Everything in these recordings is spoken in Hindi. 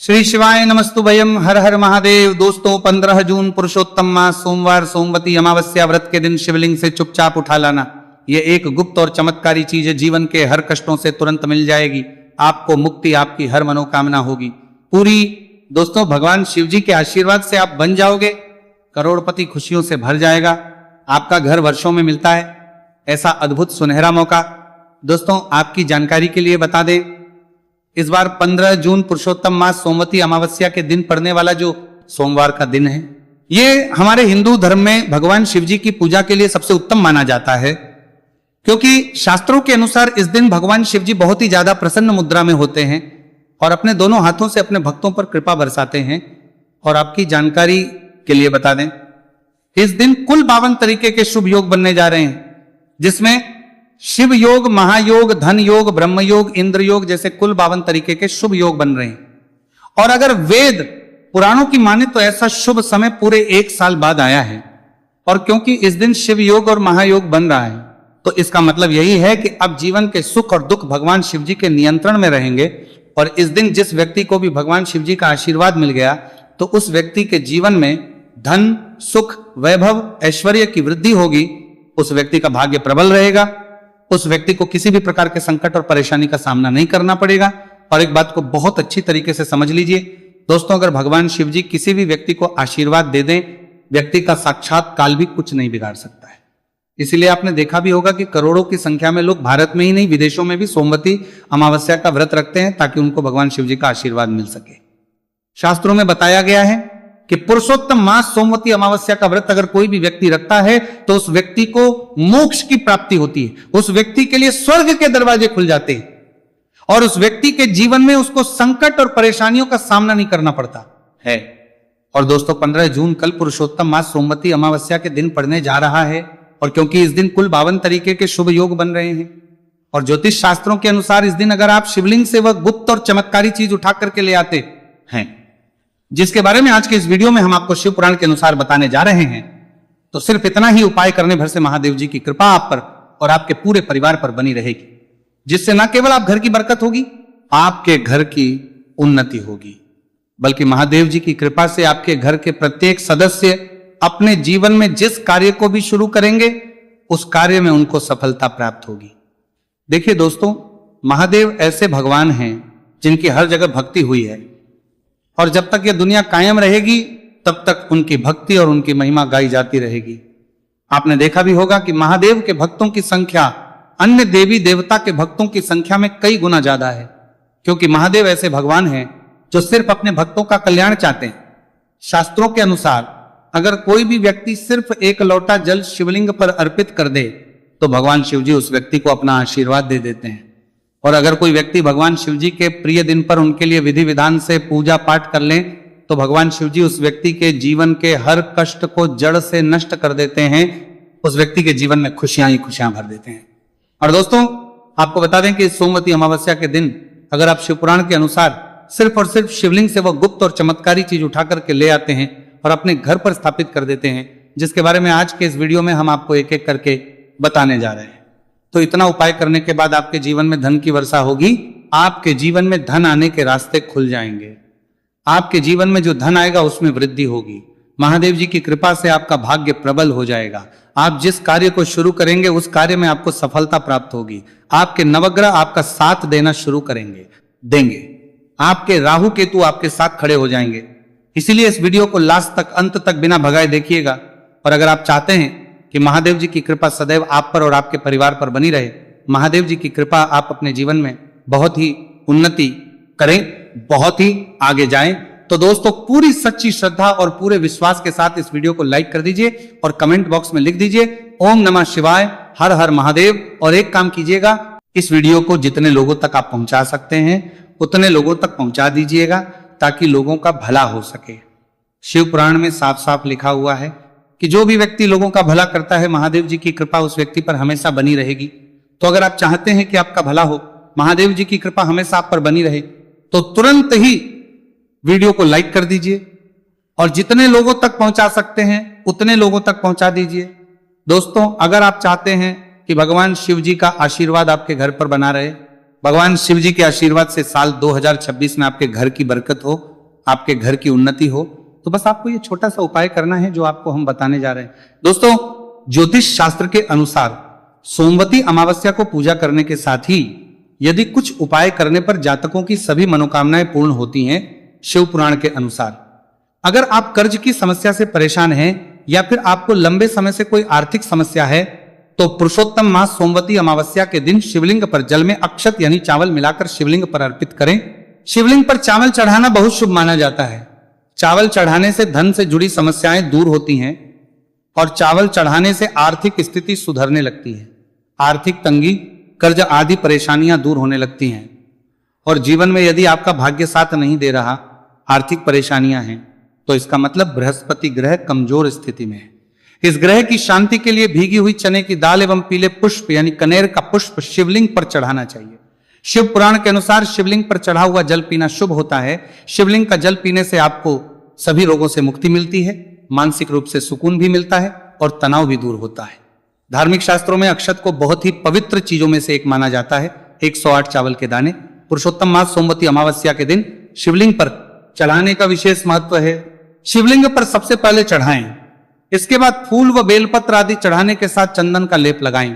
श्री शिवाय नमस्तुभयम। हर हर महादेव। दोस्तों 15 जून पुरुषोत्तम मास सोमवार सोमवती अमावस्या व्रत के दिन शिवलिंग से चुपचाप उठा लाना, यह एक गुप्त और चमत्कारी चीज है। जीवन के हर कष्टों से तुरंत मिल जाएगी आपको मुक्ति, आपकी हर मनोकामना होगी पूरी। दोस्तों भगवान शिव जी के आशीर्वाद से आप बन जाओगे करोड़पति, खुशियों से भर जाएगा। आपका घर वर्षों में मिलता है ऐसा अद्भुत सुनहरा मौका। दोस्तों आपकी जानकारी के लिए बता दें, इस बार 15 जून पुरुषोत्तम मास सोमवती अमावस्या के दिन पड़ने वाला जो सोमवार का दिन है, ये हमारे हिंदू धर्म में भगवान शिव जी की पूजा के लिए सबसे उत्तम माना जाता है, क्योंकि शास्त्रों के अनुसार इस दिन भगवान शिव जी बहुत ही ज्यादा प्रसन्न मुद्रा में होते हैं और अपने दोनों हाथों से अपने भक्तों पर कृपा बरसाते हैं। और आपकी जानकारी के लिए बता दें, इस दिन कुल 52 तरीके के शुभ योग बनने जा रहे हैं, जिसमें शिव योग, महायोग, धन योग, ब्रह्म योग, इंद्र योग जैसे कुल 52 तरीके के शुभ योग बन रहे हैं। और अगर वेद पुराणों की माने तो ऐसा शुभ समय पूरे 1 साल बाद आया है। और क्योंकि इस दिन शिव योग और महायोग बन रहा है, तो इसका मतलब यही है कि अब जीवन के सुख और दुख भगवान शिव जी के नियंत्रण में रहेंगे। और इस दिन जिस व्यक्ति को भी भगवान शिव जी का आशीर्वाद मिल गया, तो उस व्यक्ति के जीवन में धन, सुख, वैभव, ऐश्वर्य की वृद्धि होगी। उस व्यक्ति का भाग्य प्रबल रहेगा, उस व्यक्ति को किसी भी प्रकार के संकट और परेशानी का सामना नहीं करना पड़ेगा। और एक बात को बहुत अच्छी तरीके से समझ लीजिए दोस्तों, अगर भगवान शिव जी किसी भी व्यक्ति को आशीर्वाद दे दें, व्यक्ति का साक्षात काल भी कुछ नहीं बिगाड़ सकता है। इसीलिए आपने देखा भी होगा कि करोड़ों की संख्या में लोग भारत में ही नहीं विदेशों में भी सोमवती अमावस्या का व्रत रखते हैं, ताकि उनको भगवान शिव जी का आशीर्वाद मिल सके। शास्त्रों में बताया गया है कि पुरुषोत्तम मास सोमवती अमावस्या का व्रत अगर कोई भी व्यक्ति रखता है, तो उस व्यक्ति को मोक्ष की प्राप्ति होती है, उस व्यक्ति के लिए स्वर्ग के दरवाजे खुल जाते हैं और उस व्यक्ति के जीवन में उसको संकट और परेशानियों का सामना नहीं करना पड़ता है। और दोस्तों 15 जून कल पुरुषोत्तम मास सोमवती अमावस्या के दिन पड़ने जा रहा है, और क्योंकि इस दिन कुल 52 तरीके के शुभ योग बन रहे हैं, और ज्योतिष शास्त्रों के अनुसार इस दिन अगर आप शिवलिंग से वह गुप्त और चमत्कारी चीज उठा करके ले आते हैं, जिसके बारे में आज के इस वीडियो में हम आपको शिव पुराण के अनुसार बताने जा रहे हैं, तो सिर्फ इतना ही उपाय करने भर से महादेव जी की कृपा आप पर और आपके पूरे परिवार पर बनी रहेगी, जिससे न केवल आप घर की बरकत होगी, आपके घर की उन्नति होगी, बल्कि महादेव जी की कृपा से आपके घर के प्रत्येक सदस्य अपने जीवन में जिस कार्य को भी शुरू करेंगे, उस कार्य में उनको सफलता प्राप्त होगी। देखिए दोस्तों, महादेव ऐसे भगवान हैं जिनकी हर जगह भक्ति हुई है, और जब तक यह दुनिया कायम रहेगी तब तक उनकी भक्ति और उनकी महिमा गाई जाती रहेगी। आपने देखा भी होगा कि महादेव के भक्तों की संख्या अन्य देवी देवता के भक्तों की संख्या में कई गुना ज्यादा है, क्योंकि महादेव ऐसे भगवान हैं जो सिर्फ अपने भक्तों का कल्याण चाहते हैं। शास्त्रों के अनुसार अगर कोई भी व्यक्ति सिर्फ 1 लोटा जल शिवलिंग पर अर्पित कर दे, तो भगवान शिव जी उस व्यक्ति को अपना आशीर्वाद दे देते हैं। और अगर कोई व्यक्ति भगवान शिव जी के प्रिय दिन पर उनके लिए विधि विधान से पूजा पाठ कर लें, तो भगवान शिव जी उस व्यक्ति के जीवन के हर कष्ट को जड़ से नष्ट कर देते हैं, उस व्यक्ति के जीवन में खुशियां ही खुशियां भर देते हैं। और दोस्तों आपको बता दें कि इस सोमवती अमावस्या के दिन अगर आप शिव पुराण के अनुसार सिर्फ और सिर्फ शिवलिंग से वह गुप्त और चमत्कारी चीज उठा करके ले आते हैं और अपने घर पर स्थापित कर देते हैं, जिसके बारे में आज के इस वीडियो में हम आपको एक एक करके बताने जा रहे हैं, तो इतना उपाय करने के बाद आपके जीवन में धन की वर्षा होगी। आपके जीवन में धन आने के रास्ते खुल जाएंगे, आपके जीवन में जो धन आएगा उसमें वृद्धि होगी। महादेव जी की कृपा से आपका भाग्य प्रबल हो जाएगा। आप जिस कार्य को शुरू करेंगे उस कार्य में आपको सफलता प्राप्त होगी। आपके नवग्रह आपका साथ देना शुरू देंगे। आपके राहु केतु आपके साथ खड़े हो जाएंगे। इसीलिए इस वीडियो को लास्ट तक, अंत तक बिना भगाए देखिएगा। और अगर आप चाहते हैं कि महादेव जी की कृपा सदैव आप पर और आपके परिवार पर बनी रहे, महादेव जी की कृपा आप अपने जीवन में बहुत ही उन्नति करें, बहुत ही आगे जाएं, तो दोस्तों पूरी सच्ची श्रद्धा और पूरे विश्वास के साथ इस वीडियो को लाइक कर दीजिए और कमेंट बॉक्स में लिख दीजिए ओम नमः शिवाय, हर हर महादेव। और एक काम कीजिएगा, इस वीडियो को जितने लोगों तक आप पहुंचा सकते हैं उतने लोगों तक पहुंचा दीजिएगा, ताकि लोगों का भला हो सके। शिव पुराण में साफ साफ लिखा हुआ है कि जो भी व्यक्ति लोगों का भला करता है, महादेव जी की कृपा उस व्यक्ति पर हमेशा बनी रहेगी। तो अगर आप चाहते हैं कि आपका भला हो, महादेव जी की कृपा हमेशा आप पर बनी रहे, तो तुरंत ही वीडियो को लाइक कर दीजिए और जितने लोगों तक पहुंचा सकते हैं उतने लोगों तक पहुंचा दीजिए। दोस्तों अगर आप चाहते हैं कि भगवान शिव जी का आशीर्वाद आपके घर पर बना रहे, भगवान शिव जी के आशीर्वाद से साल 2026 में आपके घर की बरकत हो, आपके घर की उन्नति हो। तो बस आपको ये छोटा सा उपाय करना है जो आपको हम बताने जा रहे हैं। दोस्तों, ज्योतिष शास्त्र के अनुसार सोमवती अमावस्या को पूजा करने के साथ ही यदि कुछ उपाय करने पर जातकों की सभी मनोकामनाएं पूर्ण होती हैं। शिव पुराण के अनुसार अगर आप कर्ज की समस्या से परेशान हैं या फिर आपको लंबे समय से कोई आर्थिक समस्या है तो पुरुषोत्तम मास सोमवती अमावस्या के दिन शिवलिंग पर जल में अक्षत यानी चावल मिलाकर शिवलिंग पर अर्पित करें। शिवलिंग पर चावल चढ़ाना बहुत शुभ माना जाता है। चावल चढ़ाने से धन से जुड़ी समस्याएं दूर होती हैं और चावल चढ़ाने से आर्थिक स्थिति सुधरने लगती है। आर्थिक तंगी, कर्ज आदि परेशानियां दूर होने लगती हैं और जीवन में यदि आपका भाग्य साथ नहीं दे रहा, आर्थिक परेशानियां हैं, तो इसका मतलब बृहस्पति ग्रह कमजोर स्थिति में है। इस ग्रह की शांति के लिए भीगी हुई चने की दाल एवं पीले पुष्प यानी कनेर का पुष्प शिवलिंग पर चढ़ाना चाहिए। शिव पुराण के अनुसार शिवलिंग पर चढ़ा हुआ जल पीना शुभ होता है। शिवलिंग का जल पीने से आपको सभी रोगों से मुक्ति मिलती है, मानसिक रूप से सुकून भी मिलता है और तनाव भी दूर होता है। धार्मिक शास्त्रों में अक्षत को बहुत ही पवित्र चीजों में से एक माना जाता है। 108 चावल के दाने पुरुषोत्तम मास सोमवती अमावस्या के दिन शिवलिंग पर चढ़ाने का विशेष महत्व है। शिवलिंग पर सबसे पहले चढ़ाएं, इसके बाद फूल व बेलपत्र आदि चढ़ाने के साथ चंदन का लेप लगाएं।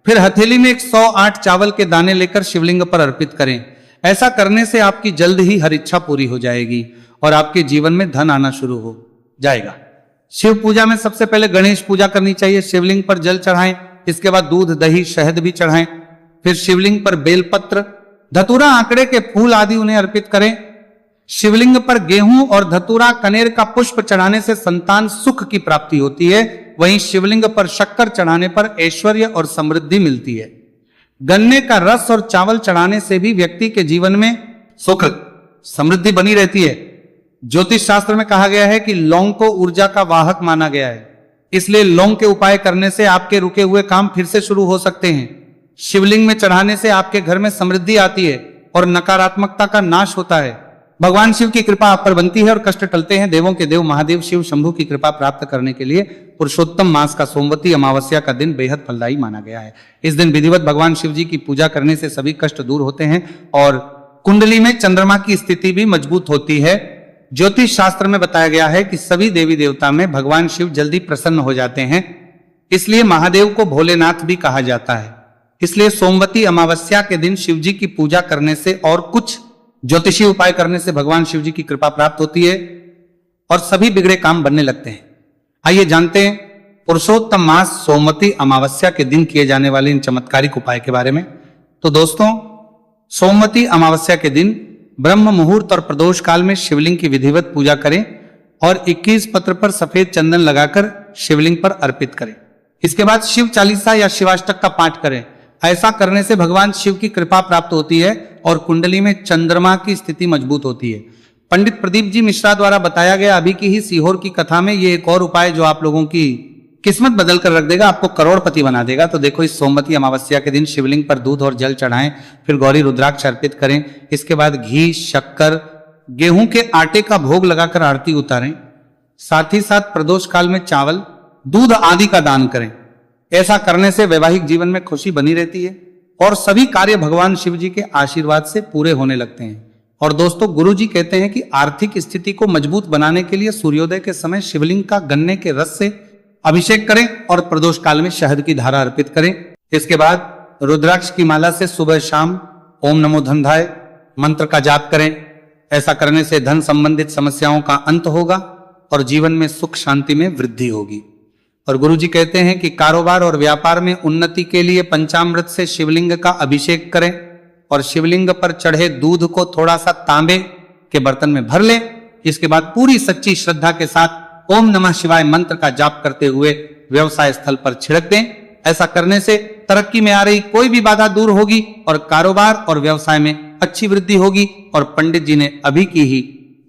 फिर हथेली में 108 चावल के दाने लेकर शिवलिंग पर अर्पित करें। ऐसा करने से आपकी जल्द ही हर इच्छा पूरी हो जाएगी और आपके जीवन में धन आना शुरू हो जाएगा। शिव पूजा में सबसे पहले गणेश पूजा करनी चाहिए। शिवलिंग पर जल चढ़ाएं, इसके बाद दूध, दही, शहद भी चढ़ाएं। फिर शिवलिंग पर बेलपत्र, धतूरा, आंकड़े के फूल आदि उन्हें अर्पित करें। शिवलिंग पर गेहूं और धतूरा, कनेर का पुष्प चढ़ाने से संतान सुख की प्राप्ति होती है। वहीं शिवलिंग पर शक्कर चढ़ाने पर ऐश्वर्य और समृद्धि मिलती है। गन्ने का रस और चावल चढ़ाने से भी व्यक्ति के जीवन में सुख समृद्धि बनी रहती है। ज्योतिष शास्त्र में कहा गया है कि लौंग को ऊर्जा का वाहक माना गया है, इसलिए लौंग के उपाय करने से आपके रुके हुए काम फिर से शुरू हो सकते हैं। शिवलिंग में चढ़ाने से आपके घर में समृद्धि आती है और नकारात्मकता का नाश होता है। भगवान शिव की कृपा आप पर बनती है और कष्ट टलते हैं। देवों के देव महादेव शिव शंभु की कृपा प्राप्त करने के लिए पुरुषोत्तम मास का सोमवती अमावस्या का दिन बेहद फलदायी माना गया है। इस दिन विधिवत भगवान शिव जी की पूजा करने से सभी कष्ट दूर होते हैं और कुंडली में चंद्रमा की स्थिति भी मजबूत होती है। ज्योतिष शास्त्र में बताया गया है कि सभी देवी देवता में भगवान शिव जल्दी प्रसन्न हो जाते हैं, इसलिए महादेव को भोलेनाथ भी कहा जाता है। इसलिए सोमवती अमावस्या के दिन शिव जी की पूजा करने से और कुछ ज्योतिषीय उपाय करने से भगवान शिव जी की कृपा प्राप्त होती है और सभी बिगड़े काम बनने लगते हैं। आइए जानते हैं पुरुषोत्तम मास सोमवती अमावस्या के दिन किए जाने वाले इन चमत्कारिक उपाय के बारे में। तो दोस्तों, सोमवती अमावस्या के दिन ब्रह्म मुहूर्त और प्रदोष काल में शिवलिंग की विधिवत पूजा करें और 21 पत्र पर सफेद चंदन लगाकर शिवलिंग पर अर्पित करें। इसके बाद शिव चालीसा या शिवाष्टक का पाठ करें। ऐसा करने से भगवान शिव की कृपा प्राप्त होती है और कुंडली में चंद्रमा की स्थिति मजबूत होती है। पंडित प्रदीप जी मिश्रा द्वारा बताया गया अभी की ही सीहोर की कथा में ये एक और उपाय जो आप लोगों की किस्मत बदल कर रख देगा, आपको करोड़पति बना देगा। तो देखो, इस सोमवती अमावस्या के दिन शिवलिंग पर दूध और जल चढ़ाएं, फिर गौरी रुद्राक्ष अर्पित करें। इसके बाद घी, शक्कर, गेहूं के आटे का भोग लगाकर आरती उतारें। साथ ही साथ प्रदोष काल में चावल, दूध आदि का दान करें। ऐसा करने से वैवाहिक जीवन में खुशी बनी रहती है और सभी कार्य भगवान शिव जी के आशीर्वाद से पूरे होने लगते हैं। और दोस्तों, गुरु जी कहते हैं कि आर्थिक स्थिति को मजबूत बनाने के लिए सूर्योदय के समय शिवलिंग का गन्ने के रस से अभिषेक करें और प्रदोष काल में शहद की धारा अर्पित करें। इसके बाद रुद्राक्ष की माला से सुबह शाम ओम नमो धनधाय मंत्र का जाप करें। ऐसा करने से धन संबंधित समस्याओं का अंत होगा और जीवन में सुख शांति में वृद्धि होगी। और गुरु जी कहते हैं कि कारोबार और व्यापार में उन्नति के लिए पंचामृत से शिवलिंग का अभिषेक करें और शिवलिंग पर चढ़े दूध को थोड़ा सा तांबे के बर्तन में भर लें। इसके बाद पूरी सच्ची श्रद्धा के साथ ओम नमः शिवाय मंत्र का जाप करते हुए व्यवसाय स्थल पर छिड़क दें। ऐसा करने से तरक्की में आ रही कोई भी बाधा दूर होगी और कारोबार और व्यवसाय में अच्छी वृद्धि होगी। और पंडित जी ने अभी की ही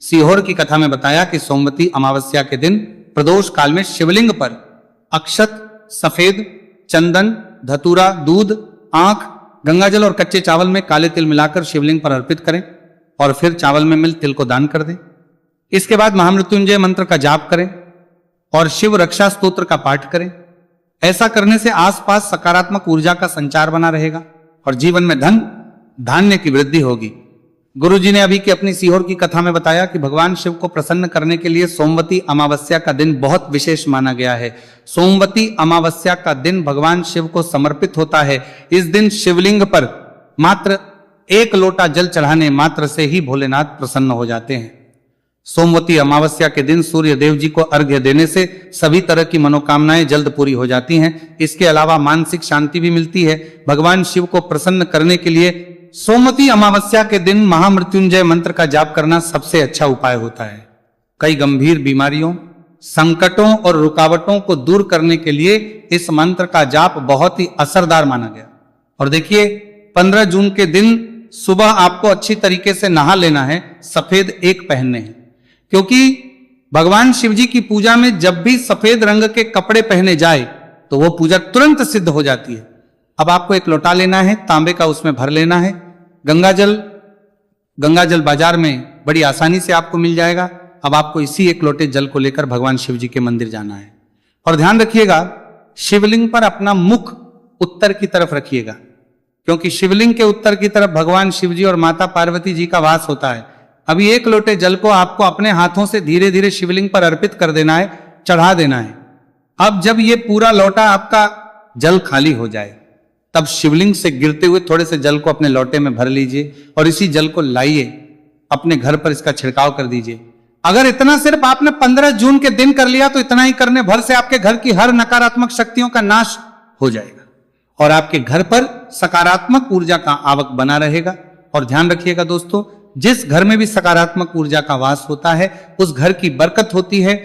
सीहोर की कथा में बताया कि सोमवती अमावस्या के दिन प्रदोष काल में शिवलिंग पर अक्षत, सफेद चंदन, धतूरा, दूध, आंख, गंगाजल और कच्चे चावल में काले तिल मिलाकर शिवलिंग पर अर्पित करें और फिर चावल में मिल तिल को दान कर दें। इसके बाद महामृत्युंजय मंत्र का जाप करें और शिव रक्षा स्तोत्र का पाठ करें। ऐसा करने से आसपास सकारात्मक ऊर्जा का संचार बना रहेगा और जीवन में धन, धान्य की वृद्धि होगी। गुरुजी ने अभी की अपनी सीहोर की कथा में बताया कि भगवान शिव को प्रसन्न करने के लिए सोमवती अमावस्या का दिन बहुत विशेष माना गया है। सोमवती अमावस्या का दिन भगवान शिव को समर्पित होता है। इस दिन शिवलिंग पर मात्र 1 लोटा जल चढ़ाने मात्र से ही भोलेनाथ प्रसन्न हो जाते हैं। सोमवती अमावस्या के दिन सूर्य देव जी को अर्घ्य देने से सभी तरह की मनोकामनाएं जल्द पूरी हो जाती हैं। इसके अलावा मानसिक शांति भी मिलती है। भगवान शिव को प्रसन्न करने के लिए सोमवती अमावस्या के दिन महामृत्युंजय मंत्र का जाप करना सबसे अच्छा उपाय होता है। कई गंभीर बीमारियों, संकटों और रुकावटों को दूर करने के लिए इस मंत्र का जाप बहुत ही असरदार माना गया। और देखिए 15 जून के दिन सुबह आपको अच्छी तरीके से नहा लेना है, सफेद एक पहनने हैं, क्योंकि भगवान शिव जी की पूजा में जब भी सफेद रंग के कपड़े पहने जाए तो वो पूजा तुरंत सिद्ध हो जाती है। अब आपको एक लोटा लेना है, तांबे का, उसमें भर लेना है गंगाजल बाजार में बड़ी आसानी से आपको मिल जाएगा। अब आपको इसी एक लोटे जल को लेकर भगवान शिव जी के मंदिर जाना है। और ध्यान रखिएगा, शिवलिंग पर अपना मुख उत्तर की तरफ रखिएगा, क्योंकि शिवलिंग के उत्तर की तरफ भगवान शिव जी और माता पार्वती जी का वास होता है। अभी 1 लोटे जल को आपको अपने हाथों से धीरे धीरे शिवलिंग पर अर्पित कर देना है, चढ़ा देना है। अब जब ये पूरा लोटा आपका जल खाली हो जाए तब शिवलिंग से गिरते हुए थोड़े से जल को अपने लोटे में भर लीजिए और इसी जल को लाइए अपने घर पर, इसका छिड़काव कर दीजिए। अगर इतना सिर्फ आपने 15 जून के दिन कर लिया तो इतना ही करने भर से आपके घर की हर नकारात्मक शक्तियों का नाश हो जाएगा और आपके घर पर सकारात्मक ऊर्जा का आवक बना रहेगा। और ध्यान रखिएगा दोस्तों, जिस घर में भी सकारात्मक ऊर्जा का वास होता है उस घर की बरकत होती है,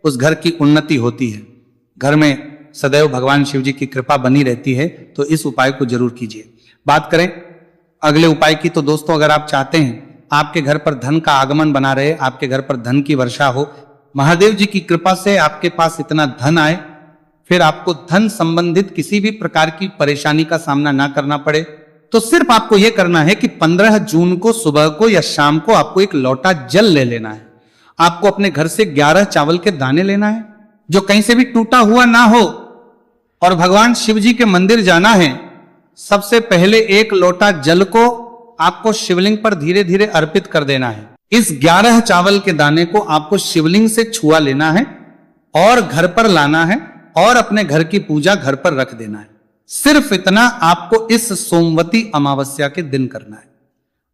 उस घर की उन्नति होती है, घर में सदैव भगवान शिव जी की कृपा बनी रहती है। तो इस उपाय को जरूर कीजिए। बात करें अगले उपाय की, तो दोस्तों अगर आप चाहते हैं आपके घर पर धन का आगमन बना रहे, आपके घर पर धन की वर्षा हो, महादेव जी की कृपा से आपके पास इतना धन आए, फिर आपको धन संबंधित किसी भी प्रकार की परेशानी का सामना ना करना पड़े, तो सिर्फ आपको यह करना है कि 15 जून को सुबह को या शाम को आपको 1 लोटा जल ले लेना है। आपको अपने घर से 11 चावल के दाने लेना है जो कहीं से भी टूटा हुआ ना हो, और भगवान शिव जी के मंदिर जाना है। सबसे पहले 1 लोटा जल को आपको शिवलिंग पर धीरे धीरे अर्पित कर देना है। इस 11 चावल के दाने को आपको शिवलिंग से छुआ लेना है और घर पर लाना है और अपने घर की पूजा घर पर रख देना है। सिर्फ इतना आपको इस सोमवती अमावस्या के दिन करना है।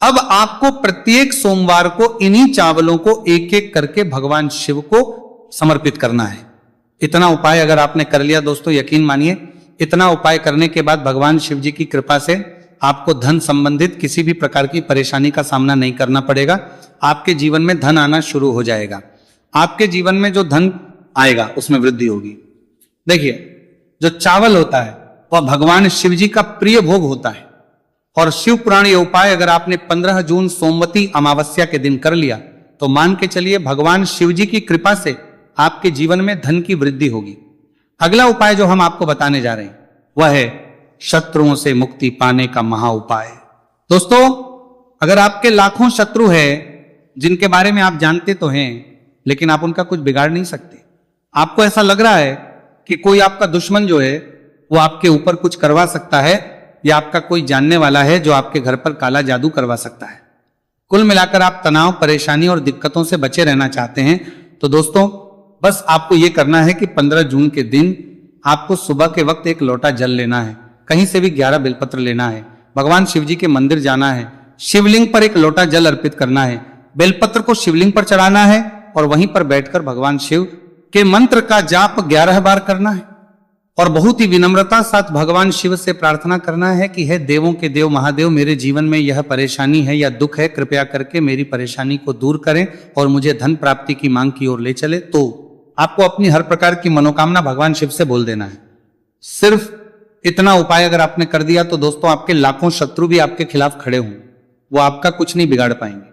अब आपको प्रत्येक सोमवार को इन्हीं चावलों को एक एक करके भगवान शिव को समर्पित करना है। इतना उपाय अगर आपने कर लिया दोस्तों, यकीन मानिए इतना उपाय करने के बाद भगवान शिव जी की कृपा से आपको धन संबंधित किसी भी प्रकार की परेशानी का सामना नहीं करना पड़ेगा। आपके जीवन में धन आना शुरू हो जाएगा। आपके जीवन में जो धन आएगा उसमें वृद्धि होगी। देखिए, जो चावल होता है वह भगवान शिव जी का प्रिय भोग होता है, और शिव पुराण ये उपाय अगर आपने 15 जून सोमवती अमावस्या के दिन कर लिया तो मान के चलिए भगवान शिव जी की कृपा से आपके जीवन में धन की वृद्धि होगी। अगला उपाय जो हम आपको बताने जा रहे हैं वह है शत्रुओं से मुक्ति पाने का महा उपाय। दोस्तों, अगर आपके लाखों शत्रु है जिनके बारे में आप जानते तो हैं, लेकिन आप उनका कुछ बिगाड़ नहीं सकते। आपको ऐसा लग रहा है कि कोई आपका दुश्मन जो है वो आपके ऊपर कुछ करवा सकता है, या आपका कोई जानने वाला है जो आपके घर पर काला जादू करवा सकता है। कुल मिलाकर आप तनाव, परेशानी और दिक्कतों से बचे रहना चाहते हैं, तो दोस्तों बस आपको यह करना है कि 15 जून के दिन आपको सुबह के वक्त 1 लोटा जल लेना है, कहीं से भी 11 बेलपत्र लेना है, भगवान शिव जी के मंदिर जाना है, शिवलिंग पर 1 लोटा जल अर्पित करना है, बेलपत्र को शिवलिंग पर चढ़ाना है और वहीं पर बैठकर भगवान शिव के मंत्र का जाप 11 बार करना है और बहुत ही विनम्रता साथ भगवान शिव से प्रार्थना करना है कि हे देवों के देव महादेव, मेरे जीवन में यह परेशानी है या दुख है, कृपया करके मेरी परेशानी को दूर करें और मुझे धन प्राप्ति की मांग की ओर ले चले। तो आपको अपनी हर प्रकार की मनोकामना भगवान शिव से बोल देना है। सिर्फ इतना उपाय अगर आपने कर दिया तो दोस्तों आपके लाखों शत्रु भी आपके खिलाफ खड़े हों, वो आपका कुछ नहीं बिगाड़ पाएंगे।